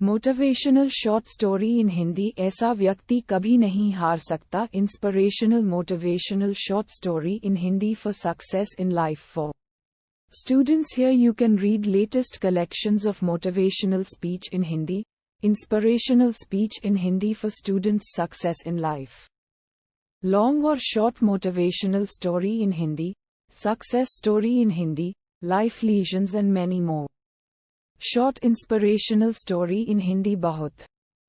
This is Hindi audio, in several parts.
Motivational short story in Hindi. ऐसा व्यक्ति कभी नहीं हार सकता। Inspirational motivational short story in Hindi for success in life. For students, here you can read latest collections of motivational speech in Hindi. Inspirational speech in Hindi for students' success in life. Long or short motivational story in Hindi, success story in Hindi, life lessons and many more. Short inspirational story in Hindi. बहुत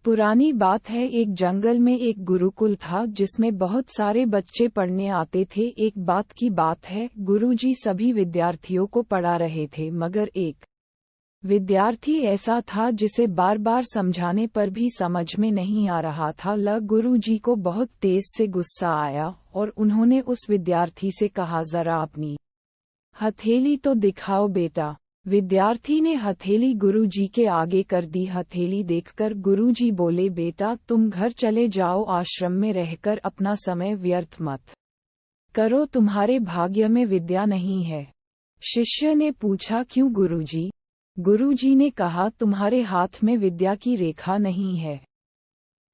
पुरानी बात है, एक जंगल में एक गुरुकुल था जिसमें बहुत सारे बच्चे पढ़ने आते थे। एक बात की बात है, गुरुजी सभी विद्यार्थियों को पढ़ा रहे थे, मगर एक विद्यार्थी ऐसा था जिसे बार बार समझाने पर भी समझ में नहीं आ रहा था। गुरुजी को बहुत तेज से गुस्सा आया और उन्होंने उस विद्यार्थी से कहा, जरा अपनी हथेली तो दिखाओ बेटा। विद्यार्थी ने हथेली गुरुजी के आगे कर दी। हथेली देखकर गुरुजी बोले, बेटा तुम घर चले जाओ, आश्रम में रहकर अपना समय व्यर्थ मत करो, तुम्हारे भाग्य में विद्या नहीं है। शिष्य ने पूछा, क्यों गुरुजी? गुरुजी ने कहा, तुम्हारे हाथ में विद्या की रेखा नहीं है।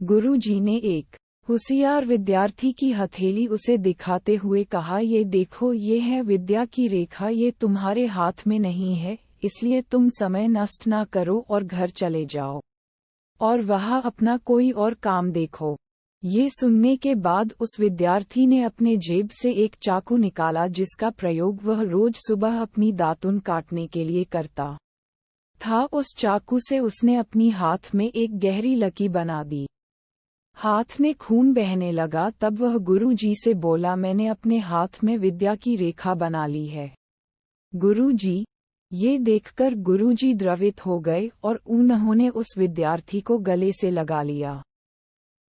गुरुजी ने एक होशियार विद्यार्थी की हथेली उसे दिखाते हुए कहा, ये देखो, ये है विद्या की रेखा, ये तुम्हारे हाथ में नहीं है, इसलिए तुम समय नष्ट ना करो और घर चले जाओ और वहाँ अपना कोई और काम देखो। ये सुनने के बाद उस विद्यार्थी ने अपने जेब से एक चाकू निकाला जिसका प्रयोग वह रोज सुबह अपनी दातुन काटने के लिए करता था। उस चाकू से उसने अपनी हाथ में एक गहरी लकीर बना दी। हाथ में खून बहने लगा। तब वह गुरुजी से बोला, मैंने अपने हाथ में विद्या की रेखा बना ली है। गुरुजी, ये देखकर गुरुजी द्रवित हो गए और उन्होंने उस विद्यार्थी को गले से लगा लिया।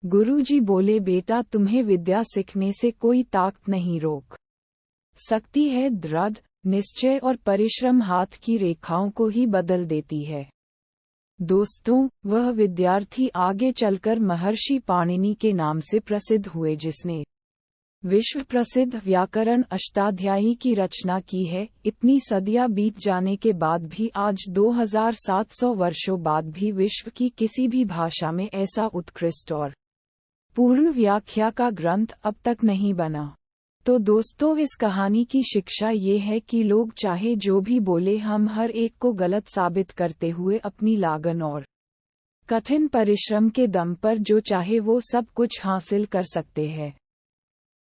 गुरुजी बोले, बेटा तुम्हें विद्या सीखने से कोई ताकत नहीं रोक सकती है। दृढ़ निश्चय और परिश्रम हाथ की रेखाओं को ही बदल देती है। दोस्तों, वह विद्यार्थी आगे चलकर महर्षि पाणिनि के नाम से प्रसिद्ध हुए, जिसने विश्व प्रसिद्ध व्याकरण अष्टाध्यायी की रचना की है। इतनी सदियां बीत जाने के बाद भी आज 2700 वर्षों बाद भी विश्व की किसी भी भाषा में ऐसा उत्कृष्ट और पूर्ण व्याख्या का ग्रंथ अब तक नहीं बना। तो दोस्तों, इस कहानी की शिक्षा ये है कि लोग चाहे जो भी बोले, हम हर एक को गलत साबित करते हुए अपनी लगन और कठिन परिश्रम के दम पर जो चाहे वो सब कुछ हासिल कर सकते हैं।